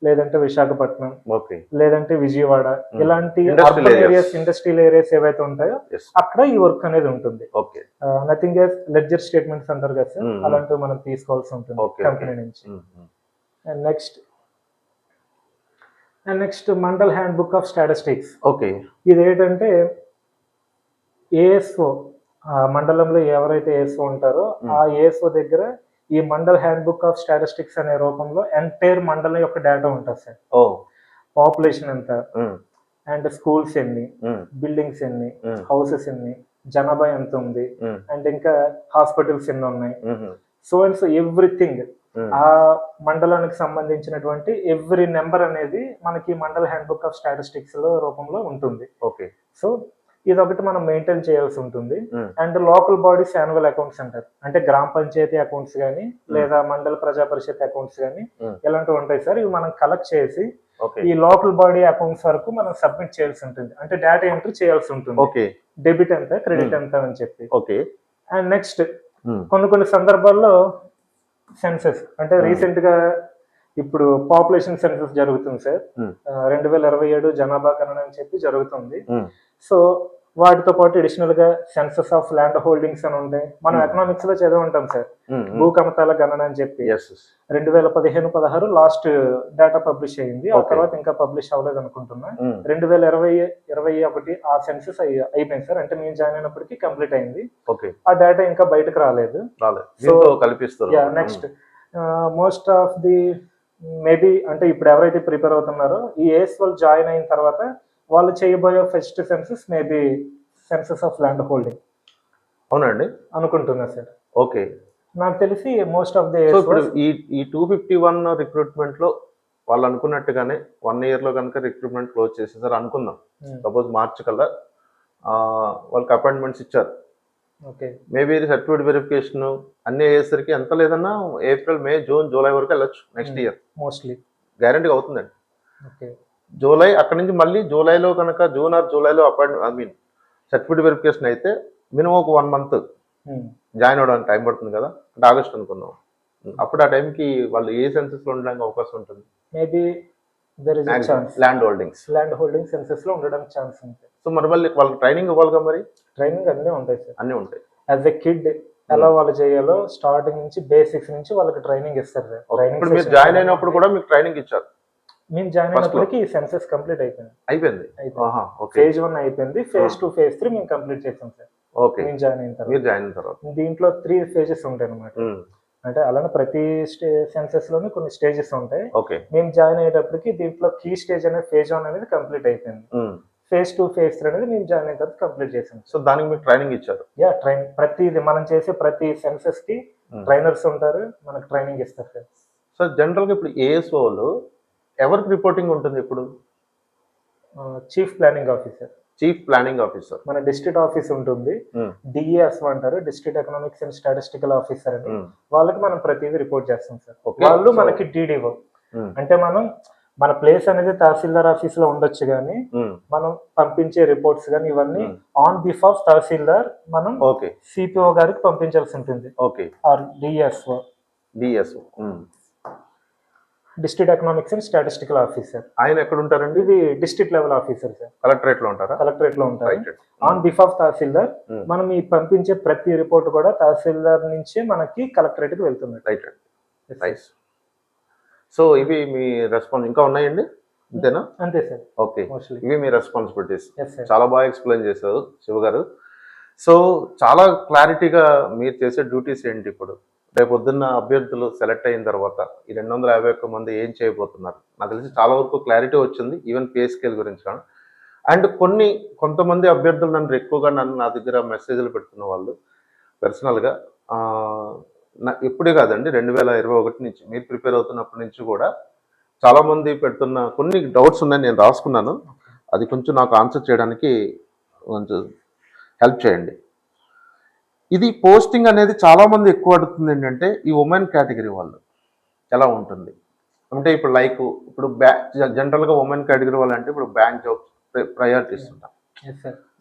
లేదంటే విశాఖపట్నం, లేదంటే విజయవాడ, ఇలాంటి ఇండస్ట్రియల్ ఏరియాస్ ఏవైతే ఉంటాయో అక్కడ ఈ వర్క్ అనేది ఉంటుంది. నథింగ్ ఎల్స్ లెడ్జర్ స్టేట్మెంట్స్ అంటారు కదా సార్, అలాంటివి మనం తీసుకోవాల్సి ఉంటుంది కంపెనీ నుంచి. And next mandal hand book of statistics. ఇది ఏంటంటే ఏఎస్ఓ మండలంలో ఎవరైతే ఏఎస్ఓ ఉంటారో ఆ ఏఎస్ఓ దగ్గర ఈ mandal hand book of statistics అనే రూపంలో ఎంటైర్ మండలం యొక్క డేటా ఉంటుంది సార్. పాపులేషన్ ఎంత, అండ్ స్కూల్స్ ఎన్ని, బిల్డింగ్స్ ఎన్ని, హౌసెస్ ఎన్ని, జనాభా ఎంత ఉంది, అండ్ ఇంకా హాస్పిటల్స్ ఎన్ని ఉన్నాయి, సో అండ్ సో ఎవ్రీథింగ్ ఆ మండలానికి సంబంధించినటువంటి ఎవ్రీ నెంబర్ అనేది మనకి mandal hand book of statistics లో రూపంలో ఉంటుంది. సో ఇదొకటి మనం మెయింటైన్ చేయాల్సి ఉంటుంది. And local bodies annual accounts అంటారు, అంటే గ్రామ పంచాయతీ అకౌంట్స్ కానీ లేదా మండల ప్రజా పరిషత్ అకౌంట్స్ కానీ ఇలాంటివి ఉంటాయి సార్. ఇవి మనం కలెక్ట్ చేసి ఓకే ఈ లోకల్ బాడీ అకౌంట్స్ వరకు మనం సబ్మిట్ చేయాల్సి ఉంటుంది, అంటే డేటా ఎంట్రీ చేయాల్సి ఉంటుంది, ఓకే డెబిట్ ఎంత క్రెడిట్ ఎంత అని చెప్పి. ఓకే అండ్ నెక్స్ట్ కొన్ని సందర్భాల్లో సెన్సెస్, అంటే రీసెంట్ గా ఇప్పుడు పాపులేషన్ సెన్సెస్ జరుగుతుంది సార్, 2027 జనాభా గణన అని చెప్పి జరుగుతుంది. సో వాటితో పాటు అడిషనల్ గా సెన్సస్ ఆఫ్ ల్యాండ్ హోల్డింగ్స్ అని ఉంటాయి. మనం ఎకనామిక్స్ లో చదివి ఉంటాం సార్, భూకమతాల గణన అని చెప్పి. 2015-16 లాస్ట్ డేటా పబ్లిష్ అయింది, ఆ తర్వాత ఇంకా పబ్లిష్ అవ్వలేదు అనుకుంటున్నా. 2020-21 ఆ సెన్సస్ అయిపోయింది సార్, అంటే మేము జాయిన్ అయినప్పటికీ కంప్లీట్ అయింది. ఆ డేటా ఇంకా బయటకు రాలేదు. So next most of the maybe అంటే ఇప్పుడు ఎవరైతే ప్రిపేర్ అవుతున్నారో ఈ ఏఎస్ వాళ్ళు జాయిన్ అయిన తర్వాత వాళ్ళు చేయబోయే first census maybe census of land holding. అవునండి అనుకుంటున్నా సార్. ఓకే, నాకు తెలిసి మోస్ట్ ఆఫ్ ది ఇప్పుడు ఈ 251 రిక్రూట్మెంట్ లో వాళ్ళు అనుకున్నట్టుగానే 1 year లో కనుక రిక్రూట్మెంట్ క్లోజ్ చేసేసారు అనుకుందాం. సపోజ్ మార్చ్ కల్లా వాళ్ళకి అపాయింట్మెంట్స్ ఇచ్చారు. ఓకే, మేబీ సర్టిఫికేట్ వెరిఫికేషన్ అన్ని అయ్యేసరికి ఎంత లేదన్నా ఏప్రిల్, మే, జూన్, జూలై వరకు వెళ్ళొచ్చు నెక్స్ట్ ఇయర్. మోస్ట్లీ గ్యారంటీగా అవుతుందండి. ఓకే, జూలై అక్కడి నుంచి మళ్ళీ జూలైలో కనుక జూన్ ఆర్ జూలైలో సర్టిఫికేట్ వెరిఫికేషన్ అయితే మినిమం ఒక 1 month జాయిన్ అవ్వడానికి టైం పడుతుంది కదా, అంటే ఆగస్ట్ అనుకుందాం. అప్పుడు ఆ టైంకి వాళ్ళు ఏ సెన్సెస్ లో ఉండడానికి అవకాశం ఉంటుంది? Maybe there is a chance land holding census లో ఉండడానికి ఛాన్స్ ఉంది. సో మరి వాళ్ళకి ట్రైనింగ్ ఇవ్వాలిగా, మరి ట్రైనింగ్ అన్నీ ఉంటాయి సార్, అన్నీ ఉంటాయి. యాజ్ ఎ కిడ్ ఎలా వాళ్ళు చేయాలో స్టార్టింగ్ నుంచి బేసిక్స్ నుంచి వాళ్ళకి ట్రైనింగ్ ఇస్తారు సార్. ఇప్పుడు మీరు జాయిన్ అయినప్పుడు కూడా మీకు ట్రైనింగ్ ఇచ్చారు? మేము జాయిన్ అయినప్పటికీ సెన్సెస్ కంప్లీట్ అయిపోయింది. ఫేజ్ 1 అయిపోయింది, ఫేజ్ 2 ఫేజ్ 3 మేము కంప్లీట్ చేసాం సార్. ఓకే, మేము జాయిన్ అయిన తర్వాత దీంట్లో 3 phases ఉంటాయి అన్నమాట. అంటే అలానే ప్రతి సెన్సెస్ లోనే కొన్ని స్టేజెస్ ఉంటాయి. మేము జాయిన్ అయ్యేటప్పటికి దీంట్లో కీ స్టేజ్ అనే ఫేజ్ 1 అనేది కంప్లీట్ అయిపోయింది. ఫేజ్ 2 ఫేజ్ 3 అనేది మేము జాయిన్ అయిన తర్వాత కంప్లీట్ చేసాం. సో దానికి మీకు ట్రైనింగ్ ఇచ్చారు? ప్రతిది మనం చేసే ప్రతి సెన్సెస్ కి ట్రైనర్స్ ఉంటారు, మనకు ట్రైనింగ్ ఇస్తారు సార్. సో జనరల్ గా ఇప్పుడు ఏఎస్ఓలు ఎవరికి రిపోర్టింగ్ ఉంటుంది? ఇప్పుడు చీఫ్ ప్లానింగ్ ఆఫీసర్, మన డిస్ట్రిక్ట్ ఆఫీస్ ఉంటుంది, డిఎస్ అంటారు, district economics and statistical officer అని. వాళ్ళకి మనం ప్రతిదీ రిపోర్ట్ చేస్తాం సార్. వాళ్ళు మనకి డిడిఓ, అంటే మన ప్లేస్ అనేది తహసీల్దార్ ఆఫీస్ లో ఉండొచ్చు కానీ మనం పంపించే రిపోర్ట్స్ కానీ ఇవన్నీ ఆన్ బిహాఫ్ ఆఫ్ తహసీల్దార్ మనం సిపిఓ గారికి పంపించాల్సి ఉంటుంది. Or DSO, district economics and statistical officer. ఆయన ఎక్కడ ఉంటారండి? ఇది district level officer sir. Collectorate లో ఉంటారు. ఆన్ బిహాఫ్ ఆఫ్ తహసీల్దార్ మనం ఈ పంపించే ప్రతి రిపోర్ట్ కూడా తహసీల్దార్ నుంచే మనకి కలెక్టరేట్ కి వెళ్తుంది. రైట్. సో ఇవి మీ రెస్పాన్స్ ఇంకా ఉన్నాయండి? అంతేనా? అంతే సార్. ఓకే, ఇవి మీ రెస్పాన్సిబిలిటీస్. చాలా బాగా ఎక్స్ప్లెయిన్ చేశారు శివ గారు. సో చాలా క్లారిటీగా మీరు చేసే డ్యూటీస్ ఏంటి, ఇప్పుడు రేపు పొద్దున్న అభ్యర్థులు సెలెక్ట్ అయిన తర్వాత ఈ 251 మంది ఏం చేయబోతున్నారు? నాకు తెలిసి చాలా వరకు క్లారిటీ వచ్చింది, ఈవెన్ పే స్కేల్ గురించి కానీ. అండ్ కొంతమంది అభ్యర్థులు ఎక్కువగా నా దగ్గర మెసేజ్లు పెడుతున్న వాళ్ళు పర్సనల్గా ఇప్పుడే కాదండి, 2021 నుంచి మీరు ప్రిపేర్ అవుతున్నప్పటి నుంచి కూడా చాలామంది పెడుతున్న కొన్ని డౌట్స్ ఉన్నాయి, నేను రాసుకున్నాను. అది కొంచెం నాకు ఆన్సర్ చేయడానికి కొంచెం హెల్ప్ చేయండి. ఇది పోస్టింగ్ అనేది చాలామంది ఎక్కువ అడుగుతుంది ఏంటంటే ఈ ఉమెన్ కేటగిరీ వాళ్ళు ఎలా ఉంటుంది అంటే, ఇప్పుడు జనరల్గా ఉమెన్ కేటగిరీ వాళ్ళు అంటే ఇప్పుడు బ్యాంక్ జాబ్స్ ప్రయారిటీ ఇస్తుంటాం.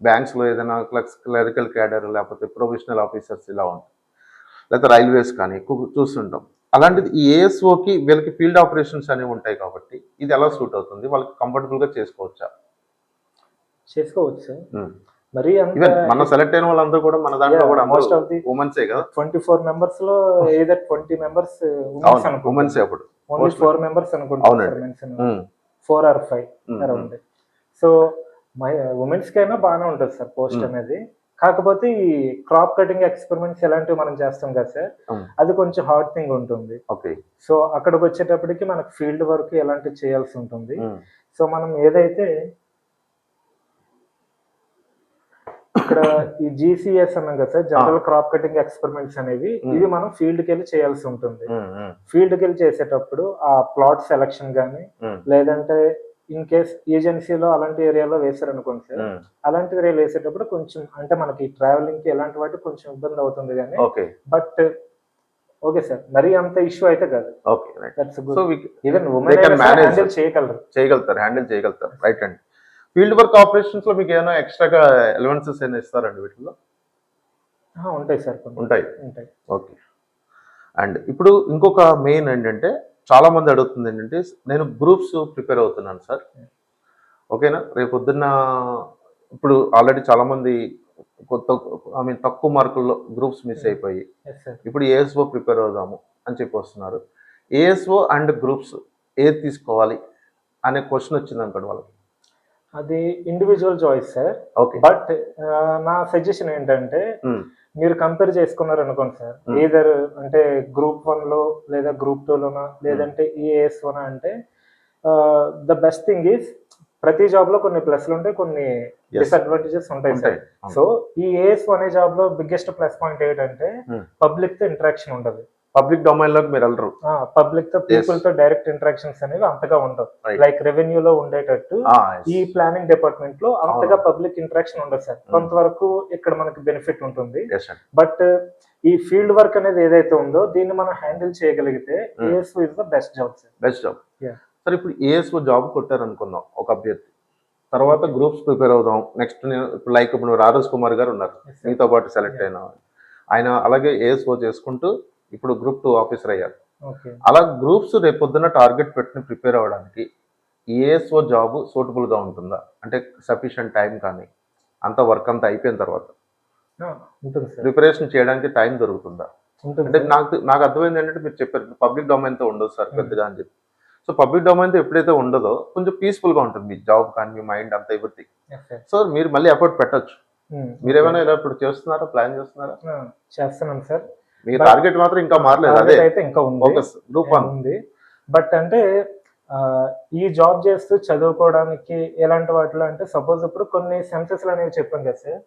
బ్యాంక్స్లో ఏదైనా క్లరికల్ క్యాడర్ లేకపోతే ప్రొఫెషనల్ ఆఫీసర్స్ ఇలా ఉంటాయి, లేకపోతే రైల్వేస్ కానీ ఎక్కువ చూస్తుంటాం. అలాంటిది ఈ ఏఎస్ఓకి వీళ్ళకి ఫీల్డ్ ఆపరేషన్స్ అనేవి ఉంటాయి కాబట్టి ఇది ఎలా సూట్ అవుతుంది? వాళ్ళకి కంఫర్టబుల్గా చేసుకోవచ్చు మరి మన సెలెక్ట్ అయిన వాళ్ళందరూ కూడా మన దాంట్లో కూడా మోస్ట్ ఆఫ్ ది ఉమెన్సే కదా. 24 మెంబర్స్ లో ఏదర్ 20 మెంబర్స్ ఉమెన్సే, అప్పుడు ఓన్లీ 4 మెంబర్స్ అనుకుంటున్నాను, 4 or 5 అరౌండ్. సో ఉమెన్స్ కైనా బాగానే ఉంటుంది సార్ పోస్ట్ అనేది. కాకపోతే ఈ క్రాప్ కటింగ్ ఎక్స్పెరిమెంట్స్ ఎలాంటివి మనం చేస్తాం కదా సార్, అది కొంచెం హార్డ్ థింగ్ ఉంటుంది. సో అక్కడికి వచ్చేటప్పటికి మనకు ఫీల్డ్ వర్క్ ఎలాంటివి చేయాల్సి ఉంటుంది. సో మనం ఏదైతే ఇక్కడ ఈ జీసీఎస్ అన్నాం కదా sir, general crop cutting experiments అనేవి ఇవి మనం ఫీల్డ్ కి వెళ్ళి చేయాల్సి ఉంటుంది. ఫీల్డ్ కి వెళ్ళి చేసేటప్పుడు ఆ ప్లాట్ సెలక్షన్ గానీ లేదంటే ఇన్ కేస్ ఏజెన్సీలో అలాంటి ఏరియాలో వేసారు అనుకోండి సార్, అలాంటి ఏరియాలో వేసేటప్పుడు కొంచెం అంటే మనకి ట్రావెలింగ్ కి ఎలాంటి వాటి కొంచెం ఇబ్బంది అవుతుంది కానీ, బట్ ఓకే సార్, మరి అంత ఇష్యూ అయితే కాదు. Okay right. That's so good. We even they women can manage handle చేయగలరు. హ్యాండిల్ చేయగలుగుతారు రైట్ అండి. ఫీల్డ్ వర్క్ ఆపరేషన్స్ లో మీకు ఏమైనా ఎక్స్ట్రాగా ఎలివెన్సెస్ ఏమైనా ఇస్తారండి వీటిలో? ఉంటాయి సార్, కొన్ని ఉంటాయి. ఉంటాయి. ఓకే. అండ్ ఇప్పుడు ఇంకొక మెయిన్ ఏంటంటే చాలా మంది అడుగుతుంది ఏంటంటే నేను గ్రూప్స్ ప్రిపేర్ అవుతున్నాను సార్, ఓకేనా, రేపు పొద్దున్న ఇప్పుడు ఆల్రెడీ చాలా మంది కొత్త తక్కువ మార్కుల్లో గ్రూప్స్ మిస్ అయిపోయి ఎస్ సార్. ఇప్పుడు ఏఎస్ఓ ప్రిపేర్ అవుదాము అని చెప్పి వస్తున్నారు. ఏఎస్ఓ అండ్ గ్రూప్స్ ఏది తీసుకోవాలి అనే క్వశ్చన్ వచ్చింది అనుకోండి వాళ్ళకి. అది individual choice sir. Okay. But నా సజెషన్ ఏంటంటే మీరు కంపేర్ చేసుకున్నారు అనుకోండి సార్, ఏదర్ అంటే గ్రూప్ 1లో లేదా గ్రూప్ 2లోనా లేదంటే ఏఎస్ఓనా అంటే ద బెస్ట్ థింగ్ ఈస్ ప్రతి జాబ్ లో కొన్ని ప్లస్లు ఉంటాయి, కొన్ని డిసడ్వాంటేజెస్ ఉంటాయి సార్. సో ఈ ఏఎస్ఓ అనే జాబ్ లో బిగ్గెస్ట్ ప్లస్ పాయింట్ ఏంటంటే పబ్లిక్ తో ఇంటరాక్షన్ ఉండదు. పబ్లిక్ డొమైన్ లోకి మీరు వెళ్ళరు. పబ్లిక్ తో పీపుల్ తో డైరెక్ట్ ఇంటరాక్షన్స్ అనేవి అంతగా ఉండవు. లైక్ రెవెన్యూలో ఉండేటట్టు ఈ ప్లానింగ్ డిపార్ట్మెంట్ లో అంతగా పబ్లిక్ ఇంటరాక్షన్ ఉండదు సార్. కొంతవరకు ఇక్కడ మనకి బెనిఫిట్ ఉంటుంది. బట్ ఈ ఫీల్డ్ వర్క్ అనేది ఏదైతే ఉందో దీన్ని మనం హ్యాండిల్ చేయగలిగితే ASO is the best job sir. Best job. Sir ఇప్పుడు ఏఎస్ఓ జాబ్ కొట్టారు అనుకుందాం ఒక అభ్యర్థి, తర్వాత గ్రూప్స్ ప్రిపేర్ అవుదాం. నెక్స్ట్ లైక్ ఇప్పుడు రాజేష్ కుమార్ గారు ఉన్నారు మీతో పాటు సెలెక్ట్ అయిన ఆయన, అలాగే ఏఎస్ఓ చేసుకుంటూ ఇప్పుడు గ్రూప్ 2 ఆఫీసర్ అయ్యారు. అలా గ్రూప్స్ రేపొద్దున టార్గెట్ పెట్టుకుని ప్రిపేర్ అవ్వడానికి ఏఎస్ఓ జాబ్ సూటబుల్గా ఉంటుందా? అంటే సఫిషియంట్ టైం కానీ అంత వర్క్ అంతా అయిపోయిన తర్వాత ప్రిపరేషన్ చేయడానికి టైం దొరుకుతుందా? అంటే నాకు అర్థమైంది ఏంటంటే మీరు చెప్పారు పబ్లిక్ డొమైన్తో ఉండదు సార్ పెద్దగా అని చెప్పి. సో పబ్లిక్ డొమైన్తో ఎప్పుడైతే ఉండదో కొంచెం పీస్ఫుల్గా ఉంటుంది మీ జాబ్ కానీ మీ మైండ్ అంతా ఎవ్రీథింగ్. సో మీరు మళ్ళీ ఎఫర్ట్ పెట్టచ్చు. మీరేమైనా ఇలా ఇప్పుడు చేస్తున్నారా, ప్లాన్ చేస్తున్నారా? చేస్తున్నాం సార్. మీ టార్గెట్ మాత్రం ఇంకా మారలేదు, అదే అయితే ఇంకా ఉంది. బట్ అంటే ఈ జాబ్ చేస్తూ చదువుకోవడానికి ఎలాంటి వాటిలో అంటే సపోజ్ ఇప్పుడు కొన్ని సెన్సెస్ అనేవి చెప్పాం కదా సార్,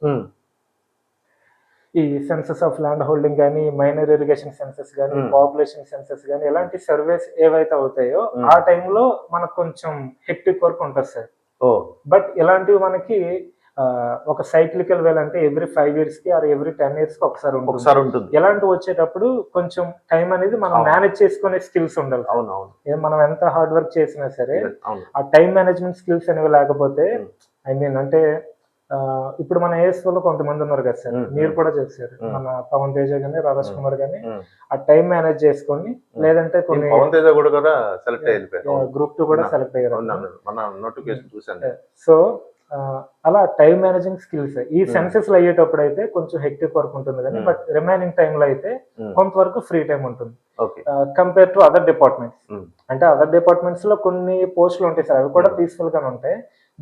ఈ సెన్సెస్ ఆఫ్ ల్యాండ్ హోల్డింగ్ కానీ, మైనర్ ఇరిగేషన్ సెన్సెస్ కానీ, పాపులేషన్ సెన్సెస్ కానీ, ఇలాంటి సర్వేస్ ఏవైతే అవుతాయో ఆ టైంలో మనకు కొంచెం హెక్టిక్ వర్క్ ఉంటుంది సార్. బట్ ఇలాంటివి మనకి ఒక సైక్లికల్ వేల్ అంటే ఎవ్రీ 5 years కి ఆర్ ఎవ్రీ 10 years కి ఒకసారి ఉంటుంది. ఎలాంటివి వచ్చేటప్పుడు కొంచెం టైం అనేది మనం మేనేజ్ చేసుకునే స్కిల్స్ ఉండాలి. మనం ఎంత హార్డ్ వర్క్ చేసినా సరే ఆ టైం మేనేజ్మెంట్ స్కిల్స్ అనేవి లేకపోతే ఐ మీన్ అంటే ఇప్పుడు మన ఏఎస్ఓలో కొంతమంది ఉన్నారు కదా సార్, మీరు కూడా చేశారు, మన పవన్ తేజ గానీ రాజేష్ కుమార్ గానీ ఆ టైం మేనేజ్ చేసుకొని, లేదంటే కొన్ని గ్రూప్ 2 కూడా సెలెక్ట్ అయ్యారు. సో అలా టైం మేనేజింగ్ స్కిల్స్ ఈ సెన్సెస్ లో అయ్యేటప్పుడు అయితే కొంచెం హెక్టిక్ వర్క్ ఉంటుంది కానీ, బట్ రిమైనింగ్ టైమ్ లో అయితే కొంతవరకు ఫ్రీ టైం ఉంటుంది కంపేర్ టు అదర్ డిపార్ట్మెంట్స్. అంటే అదర్ డిపార్ట్మెంట్స్ లో కొన్ని పోస్టులు ఉంటాయి సార్, అవి కూడా పీస్ఫుల్ గానే ఉంటాయి.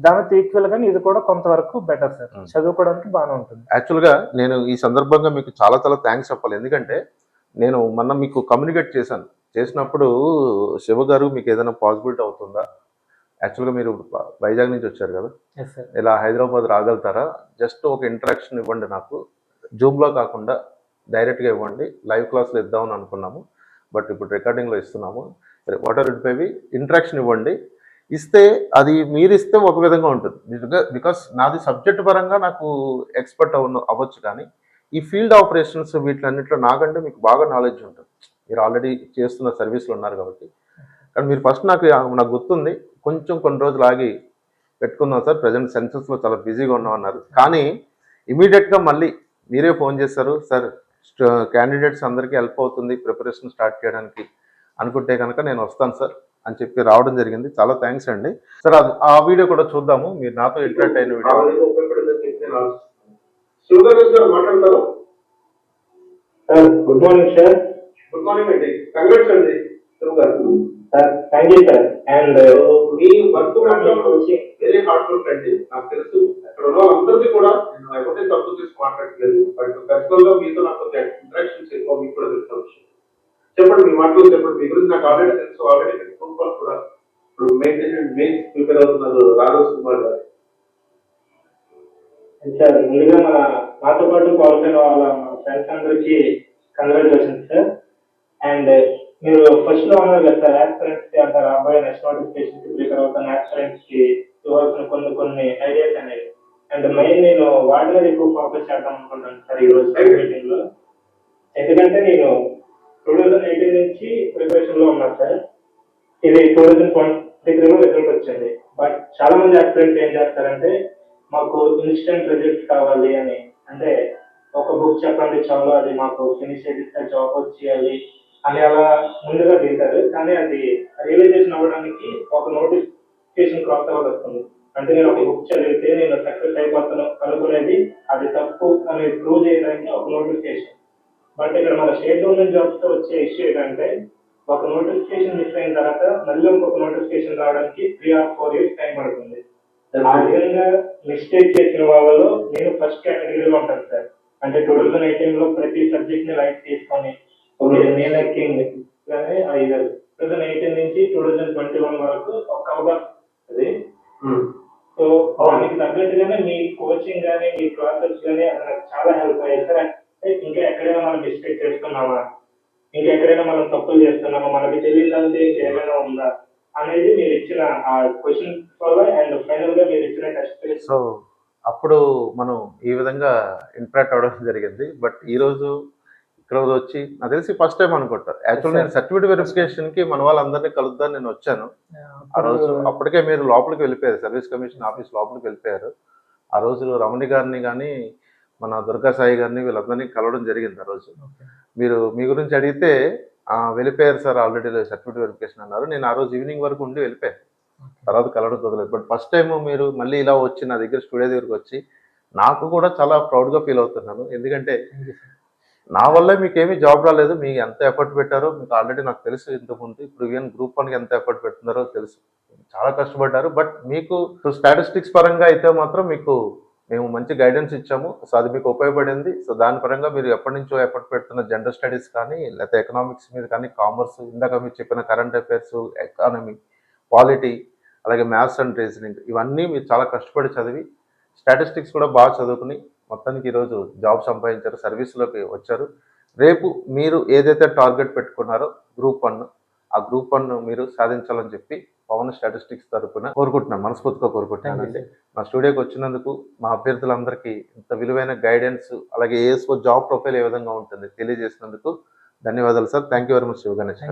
దానికి ఈక్వల్ గానీ ఇది కూడా కొంతవరకు బెటర్ సార్, చదువుకోవడానికి బాగానే ఉంటుంది. యాక్చువల్ గా నేను ఈ సందర్భంగా మీకు చాలా చాలా థ్యాంక్స్ చెప్పాలి. ఎందుకంటే నేను మొన్న మీకు కమ్యూనికేట్ చేసినప్పుడు శివ గారు మీకు ఏదైనా పాసిబిలిటీ అవుతుందా, యాక్చువల్గా మీరు వైజాగ్ నుంచి వచ్చారు కదా, ఇలా హైదరాబాద్ రాగలుగుతారా, జస్ట్ ఒక ఇంటరాక్షన్ ఇవ్వండి నాకు, జూమ్లో కాకుండా డైరెక్ట్గా ఇవ్వండి, లైవ్ క్లాస్లో ఇద్దామని అనుకున్నాము, బట్ ఇప్పుడు రికార్డింగ్లో ఇస్తున్నాము, సరే what are it maybe interaction ఇవ్వండి. ఇస్తే అది మీరు ఇస్తే ఒక విధంగా ఉంటుంది, బికాస్ నాది సబ్జెక్ట్ పరంగా నాకు ఎక్స్పర్ట్ అవ్వచ్చు, కానీ ఈ ఫీల్డ్ ఆపరేషన్స్ వీటిలన్నింటిలో నాకంటే మీకు బాగా నాలెడ్జ్ ఉంటుంది. మీరు ఆల్రెడీ చేస్తున్న సర్వీస్లో ఉన్నారు కాబట్టి. కానీ మీరు ఫస్ట్ నాకు గుర్తుంది, కొంచెం కొన్ని రోజులు ఆగి పెట్టుకుందాం సార్, ప్రజెంట్ సెన్సెస్లో చాలా బిజీగా ఉన్నామన్నారు, కానీ ఇమీడియట్గా మళ్ళీ మీరే ఫోన్ చేశారు సార్, క్యాండిడేట్స్ అందరికీ హెల్ప్ అవుతుంది ప్రిపరేషన్ స్టార్ట్ చేయడానికి అనుకుంటే కనుక నేను వస్తాను సార్ అని చెప్పి రావడం జరిగింది. చాలా థ్యాంక్స్ అండి సార్. ఆ వీడియో కూడా చూద్దాము, మీరు నాతో ఇంటరాక్ట్ అయిన వీడియో. మాట్లాడతారు. Good morning sir. Good morning అండి, కంగ్రాట్స్ అండి శివ గారు. Thank you sir. And me work very hard work అండి, నాకు తెలుసు. అక్కడ ఉన్న వాళ్ళందరికీ కూడా నేను ఎవరిని తప్పు చేసి మాట్లాడట్లేదు, బట్ పర్సనల్ గా మీతో నాకు ఇంటరాక్షన్స్ ఎక్కువ, మీకు కూడా తెలిసిన విషయం. చెప్పండి, మీ మాటలు చెప్పండి, మీ గురించి నాకు ఆల్రెడీ తెలుసు. ఆల్రెడీ కూడా ఇప్పుడు మెయిన్స్ ప్రిపేర్ అవుతున్నారు రాజేష్ కుమార్ గారు. సార్ ముందుగా నాతో పాటు క్వాలిఫైన్ వాళ్ళ ఫ్రెండ్స్ అందరికి కంగ్రాచులేషన్ సార్. అండ్ మీరు ఫస్ట్ లో ఉన్నారు కదా సార్, ఆస్పిరెంట్స్ కి అంటారు అబ్బాయి నెక్స్ట్ నోటిఫికేషన్ కి ప్రిపేర్ అవుతాను, ఆస్పిరెంట్స్ కి ఇవ్వాల్సిన కొన్ని ఐడియాస్ అనేవి. అండ్ మెయిన్ నేను వాటి మీద ఎక్కువ ఫోకస్ చేద్దాం అనుకుంటాను సార్ ఈ రోజు మీటింగ్ లో. ఎందుకంటే నేను 2018 నుంచి ప్రిపరేషన్ లో ఉన్నారు సార్. ఇది 2023 లో రిజల్ట్ వచ్చింది. బట్ చాలా మంది ఆస్పిరెంట్స్ ఏం చేస్తారంటే మాకు ఇన్స్టెంట్ రిజల్ట్స్ కావాలి అని, అంటే ఒక బుక్ చెప్పండి చాలు అది మాకు ఫినిష్ చేస్తే జాబ్ వచ్చేయాలి అని అలా ముందుగా దిగుతారు. కానీ అది రియలైజేషన్ అవ్వడానికి ఒక నోటిఫికేషన్ క్రాస్ అవ్వాలి వస్తుంది. అంటే నేను ఒక బుక్ చదివితే నేను సక్సెస్ అయిపోతాను అనుకునేది అది తప్పు అని ప్రూవ్ చేయడానికి ఒక నోటిఫికేషన్. బట్ ఇక్కడ మన స్టేట్ గవర్నమెంట్ జాబ్స్ తో వచ్చే ఇష్యూ ఏంటంటే ఒక నోటిఫికేషన్ మిస్ అయిన తర్వాత మళ్ళీ ఇంకొక నోటిఫికేషన్ రావడానికి 3 or 4 years టైం పడుతుంది. ఆ విధంగా మిస్టేక్ చేసిన వాళ్ళలో నేను ఫస్ట్ కేటగిరీలో ఉంటాను సార్. అంటే 2018 లో ప్రతి సబ్జెక్ట్ ని లైట్ తీసుకొని ఓకే నేనే కింగ్ కానీ అయ్యారు. 2018 నుంచి 2021 వరకు ఒక అవగాహన అది. సో దానికి తగ్గట్టుగానే మీ కోచింగ్ కానీ మీ క్లాసెస్ కానీ నాకు చాలా హెల్ప్ అయ్యాయి సార్. అంటే ఇంకా ఎక్కడైనా మనం మిస్టేక్ చేస్తున్నామా, ఇంకా ఎక్కడైనా మనం తప్పులు చేస్తున్నామా, మనకి తెలియదంటే ఏమైనా ఉందా అనేది మీరు ఇచ్చిన ఆ క్వశ్చన్ వల్ల అండ్ ఫైనల్ గా మీరు ఇచ్చిన టెస్ట్. సో అప్పుడు మనం ఈ విధంగా ఇంటరాక్ట్ అవ్వడం జరిగింది. బట్ ఈరోజు ఇక్కడ వచ్చి నాకు తెలిసి ఫస్ట్ టైం అనుకుంటారు. యాక్చువల్ నేను సర్టిఫికేట్ వెరిఫికేషన్ కి మన వాళ్ళందరినీ కలుద్దాం నేను వచ్చాను. ఆ రోజు అప్పటికే మీరు లోపలికి వెళ్ళిపోయారు, సర్వీస్ కమిషన్ ఆఫీస్ లోపలికి వెళ్ళిపోయారు. ఆ రోజు రమణి గారిని కానీ మన దుర్గా సాయి గారిని వీళ్ళందరినీ కలవడం జరిగింది. ఆ రోజు మీరు మీ గురించి అడిగితే వెళ్ళిపోయారు సార్ ఆల్రెడీ సర్టిఫికేట్ వెరిఫికేషన్ అన్నారు. నేను ఆ రోజు ఈవినింగ్ వరకు ఉండి వెళ్ళిపోయాను, తర్వాత కలవడం కుదరలేదు. బట్ ఫస్ట్ టైం మీరు మళ్ళీ ఇలా వచ్చి నా దగ్గర స్టూడియో దగ్గరికి వచ్చి నాకు కూడా చాలా ప్రౌడ్గా ఫీల్ అవుతున్నాను. ఎందుకంటే నా వల్లే మీకు ఏమీ జాబ్ రాలేదు, మీకు ఎంత ఎఫర్ట్ పెట్టారో మీకు ఆల్రెడీ నాకు తెలుసు. ఇంతకుముందు ఇప్పుడు ఈవెన్ గ్రూప్ 1కి ఎంత ఎఫర్ట్ పెడుతున్నారో తెలుసు, చాలా కష్టపడ్డారు. బట్ మీకు స్టాటిస్టిక్స్ పరంగా అయితే మాత్రం మీకు మేము మంచి గైడెన్స్ ఇచ్చాము. సో అది మీకు ఉపయోగపడింది. సో దాని పరంగా మీరు ఎప్పటి నుంచో ఎఫర్ట్ పెడుతున్న జనరల్ స్టడీస్ కానీ లేకపోతే ఎకనామిక్స్ మీద కానీ, కామర్స్, ఇందాక మీరు చెప్పిన కరెంట్ అఫైర్స్, ఎకానమీ, పాలిటీ, అలాగే మ్యాథ్స్ అండ్ రీజనింగ్, ఇవన్నీ మీరు చాలా కష్టపడి చదివి స్టాటిస్టిక్స్ కూడా బాగా చదువుకుని మొత్తానికి ఈరోజు జాబ్ సంపాదించారు, సర్వీస్లోకి వచ్చారు. రేపు మీరు ఏదైతే టార్గెట్ పెట్టుకున్నారో గ్రూప్ 1, ఆ గ్రూప్ 1 మీరు సాధించాలని చెప్పి పవన్ స్టాటిస్టిక్స్ తరఫున కోరుకుంటున్నాను, మనస్ఫూర్తిగా కోరుకుంటున్నానండి. మా స్టూడియోకి వచ్చినందుకు మా అభ్యర్థులందరికీ ఇంత విలువైన గైడెన్స్, అలాగే ఏఎస్ఓ జాబ్ ప్రొఫైల్ ఏ విధంగా ఉంటుంది తెలియజేసినందుకు ధన్యవాదాలు sir. Thank you very much Sivaganesh.